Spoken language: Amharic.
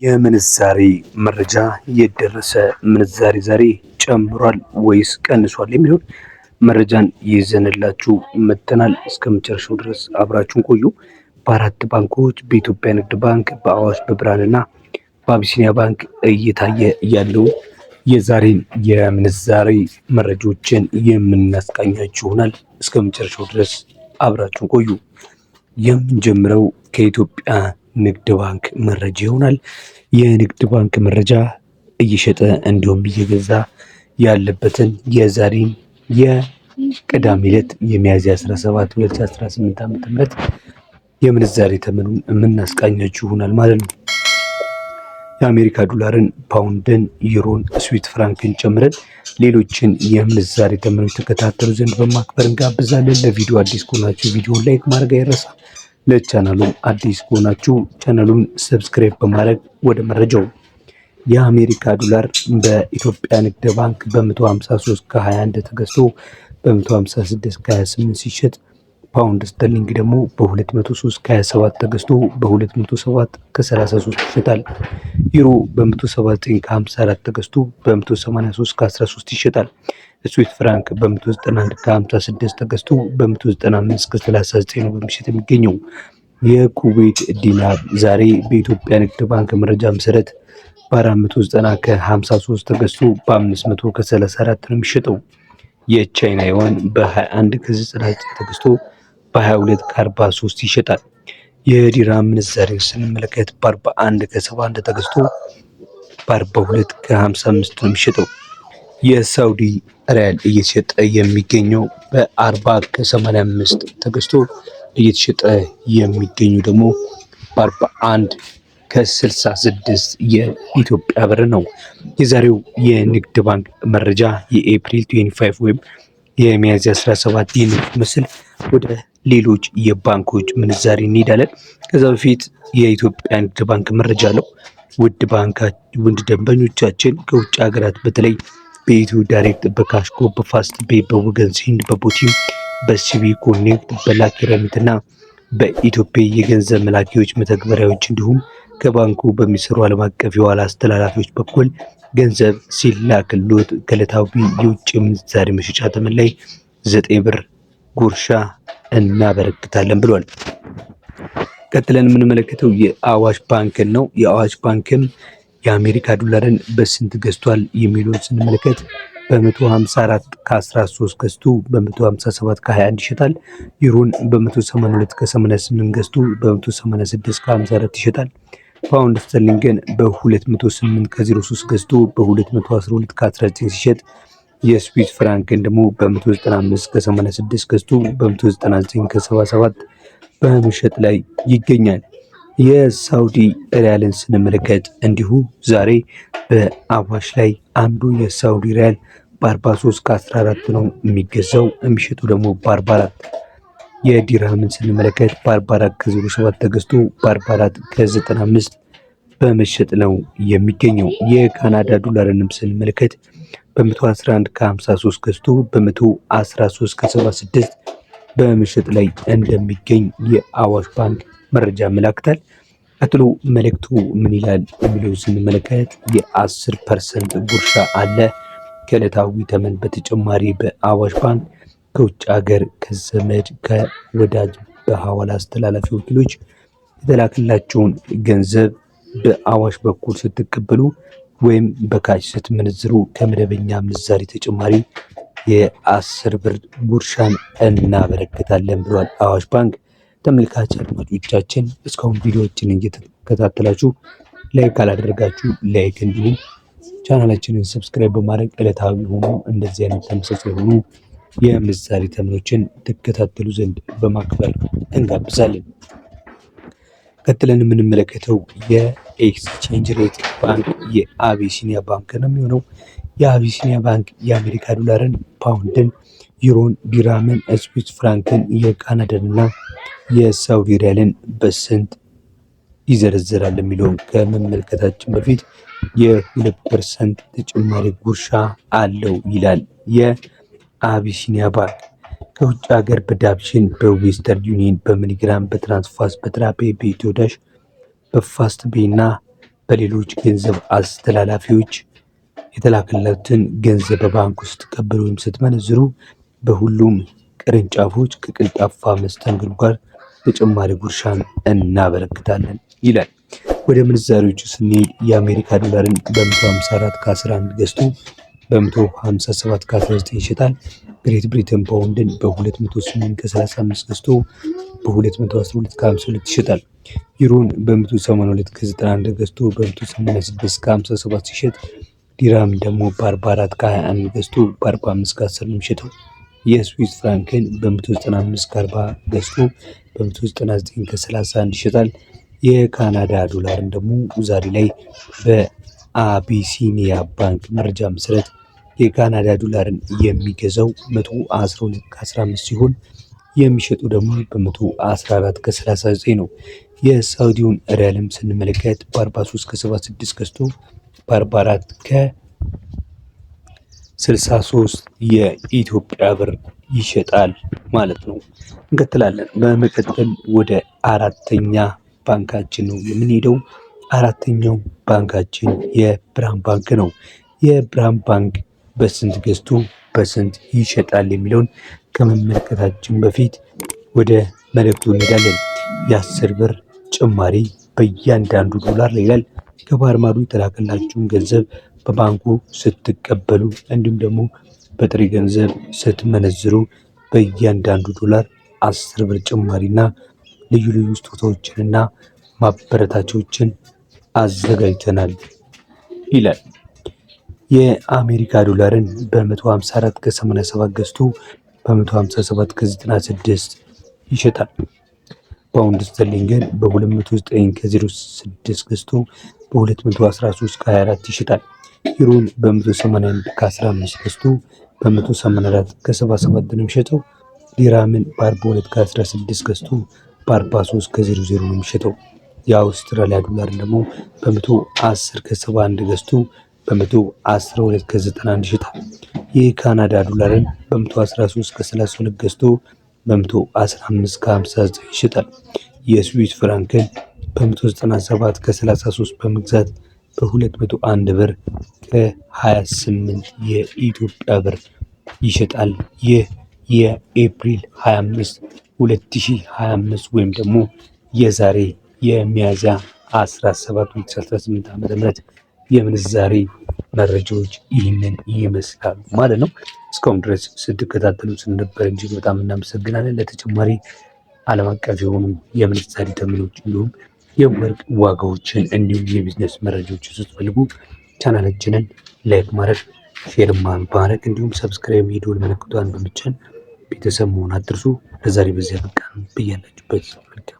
የምንዛሬ መረጃ የደረሰ ምንዛሬ ዛሬ ጨምሯል ወይስ ቀንሷል የሚለውን መረጃን ይዘንላችሁ መጥተናል። እስከ መጨረሻው ድረስ አብራችሁን ቆዩ። በአራት ባንኮች በኢትዮጵያ ንግድ ባንክ፣ በአዋሽ፣ በብርሃንና በአቢሲኒያ ባንክ እየታየ ያለው የዛሬን የምንዛሬ መረጃዎችን የምናስቃኛችሁ ይሆናል። እስከ መጨረሻው ድረስ አብራችሁን ቆዩ። የምንጀምረው ከኢትዮጵያ ንግድ ባንክ መረጃ ይሆናል። የንግድ ባንክ መረጃ እየሸጠ እንዲሁም እየገዛ ያለበትን የዛሬን የቅዳሜ ዕለት የሚያዝያ 17 2018 ዓ.ም የምንዛሬ ተመኑን የምናስቃኛችሁ ይሆናል ማለት ነው። የአሜሪካ ዶላርን፣ ፓውንድን፣ ዩሮን፣ ስዊት ፍራንክን ጨምረን ሌሎችን የምንዛሬ ተመኖች ተከታተሉ ዘንድ በማክበር እንጋብዛለን። ለቪዲዮ አዲስ ከሆናችሁ ቪዲዮን ላይክ ማድረግ አይረሳ። ለቻናሉም አዲስ ከሆናችሁ ቻናሉን ሰብስክራይብ በማድረግ ወደ መረጃው። የአሜሪካ ዶላር በኢትዮጵያ ንግድ ባንክ በ153 ከ21 ተገዝቶ በ156 ከ28 ሲሸጥ፣ ፓውንድ ስተርሊንግ ደግሞ በ203 ከ27 ተገዝቶ በ207 ከ33 ይሸጣል። ዩሮ በ179 ከ54 ተገዝቶ በ183 ከ13 ይሸጣል። ስዊት ፍራንክ በ191 ከ56 ተገዝቶ በ195 ከ39 ነው በሚሸጥ የሚገኘው። የኩዌት ዲናር ዛሬ በኢትዮጵያ ንግድ ባንክ መረጃ መሰረት በ490 ከ53 ተገዝቶ በ500 ከ34 ነው የሚሸጠው። የቻይና ዩዋን በ21 ከ99 ተገዝቶ በ22 ከ43 ይሸጣል። የዲራም ምንዛሬ ስንመለከት በ41 ከ71 ተገዝቶ በ42 ከ55 ነው የሚሸጠው። የሳውዲ ሪያል እየተሸጠ የሚገኘው በ40 ከ85 ተገዝቶ እየተሸጠ የሚገኘው ደግሞ በ41 ከ66 የኢትዮጵያ ብር ነው። የዛሬው የንግድ ባንክ መረጃ የኤፕሪል 25 ወይም የሚያዝያ 17 የንግድ ምስል። ወደ ሌሎች የባንኮች ምንዛሬ እንሄዳለን። ከዛ በፊት የኢትዮጵያ ንግድ ባንክ መረጃ ነው። ውድ ደንበኞቻችን ከውጭ ሀገራት በተለይ በኢትዮ ዳይሬክት፣ በካሽጎ፣ በፋስት ፔይ፣ በወገን ሴንድ፣ በቦቲም፣ በሲቢ ኮኔክት፣ በላኪ ረሚት እና በኢትዮጵያ የገንዘብ መላኪዎች መተግበሪያዎች እንዲሁም ከባንኩ በሚሰሩ ዓለም አቀፍ የኋላ አስተላላፊዎች በኩል ገንዘብ ሲላክሎት ከዕለታዊ የውጭ ምንዛሬ መሸጫ ተመን ላይ 9 ብር ጉርሻ እናበረክታለን ብሏል። ቀጥለን የምንመለከተው የአዋሽ ባንክን ነው። የአዋሽ ባንክም የአሜሪካ ዶላርን በስንት ገዝቷል የሚለውን ስንመለከት በ154 ከ13 ገዝቶ በ157 ከ21 ይሸጣል። ዩሮን በ182 ከ88 ገዝቶ በ186 ከ54 ይሸጣል። ፓውንድ ስተርሊንግን በ208 ከ03 ገዝቶ በ212 ከ19 ሲሸጥ፣ የስዊስ ፍራንክን ደግሞ በ195 ከ86 ገዝቶ በ199 ከ77 በመሸጥ ላይ ይገኛል። የሳውዲ ሪያልን ስንመለከት እንዲሁ ዛሬ በአዋሽ ላይ አንዱ የሳውዲ ሪያል በ43 ከ14 ነው የሚገዛው፣ የሚሸጡ ደግሞ በ44። የዲርሃምን ስንመለከት በ44 ከ07 ተገዝቶ በ44 ከ95 በመሸጥ ነው የሚገኘው። የካናዳ ዶላርንም ስንመለከት በ111 ከ53 ገዝቶ በ113 ከ76 በመሸጥ ላይ እንደሚገኝ የአዋሽ ባንክ መረጃ ያመላክታል። ቀጥሎ መልእክቱ ምን ይላል የሚለው ስንመለከት የ10% ጉርሻ አለ። ከዕለታዊ ተመን በተጨማሪ በአዋሽ ባንክ ከውጭ ሀገር ከዘመድ ከወዳጅ በሐዋላ አስተላላፊ ወኪሎች የተላከላቸውን ገንዘብ በአዋሽ በኩል ስትቀበሉ ወይም በካሽ ስትመነዝሩ ከመደበኛ ምንዛሬ ተጨማሪ የ10 ብር ጉርሻን እናበረክታለን ብሏል አዋሽ ባንክ። ተመልካች አድማጮቻችን እስካሁን ቪዲዮዎችን እየተከታተላችሁ ላይክ ካላደረጋችሁ ላይክ፣ እንዲሁም ቻናላችንን ሰብስክራይብ በማድረግ ዕለታዊ ሆኖ እንደዚህ አይነት ተመሳሳይ ሆኑ የምንዛሬ ተመኖችን ተከታተሉ ዘንድ በማክበር እንጋብዛለን። ቀጥለን የምንመለከተው የኤክስቼንጅ ሬት ባንክ የአቢሲኒያ ባንክ ነው የሚሆነው። የአቢሲኒያ ባንክ የአሜሪካ ዶላርን፣ ፓውንድን፣ ዩሮን፣ ዲራምን፣ ስዊስ ፍራንክን፣ የካናዳንና የሳውዲ ሪያልን በስንት ይዘረዝራል የሚለውን ከመመልከታችን በፊት የ2% ተጨማሪ ጉርሻ አለው ይላል የአቢሲኒያ ባንክ። ከውጭ ሀገር በዳብሽን፣ በዌስተርን ዩኒየን፣ በሚኒግራም፣ በትራንስፋስት፣ በትራፔ፣ በኢትዮ ዳሽ፣ በፋስት ፔይ እና በሌሎች ገንዘብ አስተላላፊዎች የተላከለትን ገንዘብ በባንክ ውስጥ ስትቀበሉ ወይም ስትመነዝሩ በሁሉም ቅርንጫፎች ከቀልጣፋ መስተንግዶ ጋር ተጨማሪ ጉርሻን እናበረክታለን ይላል። ወደ ምንዛሪዎቹ ስንሄድ የአሜሪካ ዶላርን በ154 ከ11 ገዝቶ በ157 ከ19 ይሸጣል። ግሬት ብሪተን ፓውንድን በ208 ከ35 ገዝቶ በ212 ከ52 ይሸጣል። ዩሮን በ182 ከ91 ገዝቶ በ186 ከ57 ሲሸጥ ዲራም ደግሞ በ44 ከ21 ገዝቶ በ45 ከ10 ነው የሚሸጠው። የስዊስ ፍራንክን በ195 ከ40 ገዝቶ በ199 ከ31 ይሸጣል። የካናዳ ዶላርን ደግሞ ዛሬ ላይ በአቢሲኒያ ባንክ መረጃ መሰረት የካናዳ ዶላርን የሚገዛው 112 ከ15 ሲሆን የሚሸጡ ደግሞ በ114 ከ39 ነው። የሳውዲውን ሪያልም ስንመለከት በ43 ከ76 ገዝቶ በ44 ከ63 የኢትዮጵያ ብር ይሸጣል ማለት ነው። እንቀጥላለን። በመቀጠል ወደ አራተኛ ባንካችን ነው የምንሄደው። አራተኛው ባንካችን የብርሃን ባንክ ነው። የብርሃን ባንክ በስንት ገዝቶ በስንት ይሸጣል የሚለውን ከመመልከታችን በፊት ወደ መልእክቱ እንሄዳለን። የ10 ብር ጭማሪ በእያንዳንዱ ዶላር ላይ ይላል። ከባህር ማዶ የተላከላችሁን ገንዘብ በባንኩ ስትቀበሉ እንዲሁም ደግሞ በጥሬ ገንዘብ ስትመነዝሩ በእያንዳንዱ ዶላር 10 ብር ጭማሪና ልዩ ልዩ ስጦታዎችንና ማበረታቻዎችን አዘጋጅተናል ይላል። የአሜሪካ ዶላርን በ154 ከ87 ገዝቶ በ157 ከ96 ይሸጣል። ፓውንድ ስተርሊንግን በ209 ከ06 ገዝቶ በ213 ከ24 ይሸጣል። ዩሮን በ181 ከ15 ገዝቶ በ184 ከ77 ነው የሚሸጠው። ዲራምን በ42 ከ16 ገዝቶ በ43 ከ00 ነው የሚሸጠው። የአውስትራሊያ ዶላር ደግሞ በ110 ከ71 ገዝቶ በ112 ከ91 ይሸጣል። የካናዳ ዶላርን በ113 ከ32 ገዝቶ በ115 ከ59 ይሸጣል። የስዊስ ፍራንክን በ197 ከ33 በመግዛት በ201 ብር ከ28 የኢትዮጵያ ብር ይሸጣል። ይህ የኤፕሪል 25 2025 ወይም ደግሞ የዛሬ የሚያዝያ 17 2018 ዓ.ም የምንዛሬ መረጃዎች ይህንን ይመስላሉ ማለት ነው። እስካሁን ድረስ ስትከታተሉ ስለነበር እጅግ በጣም እናመሰግናለን። ለተጨማሪ ዓለም አቀፍ የሆኑ የምንዛሬ ተመኖች እንዲሁም የወርቅ ዋጋዎችን እንዲሁም የቢዝነስ መረጃዎችን ስትፈልጉ ቻናላችንን ላይክ ማድረግ፣ ሼር ማድረግ እንዲሁም ሰብስክራይብ የደወል ምልክቷን በመጫን ቤተሰብ መሆን አትርሱ። ለዛሬ በዚያ በቃ። ብያላችሁበት መልካም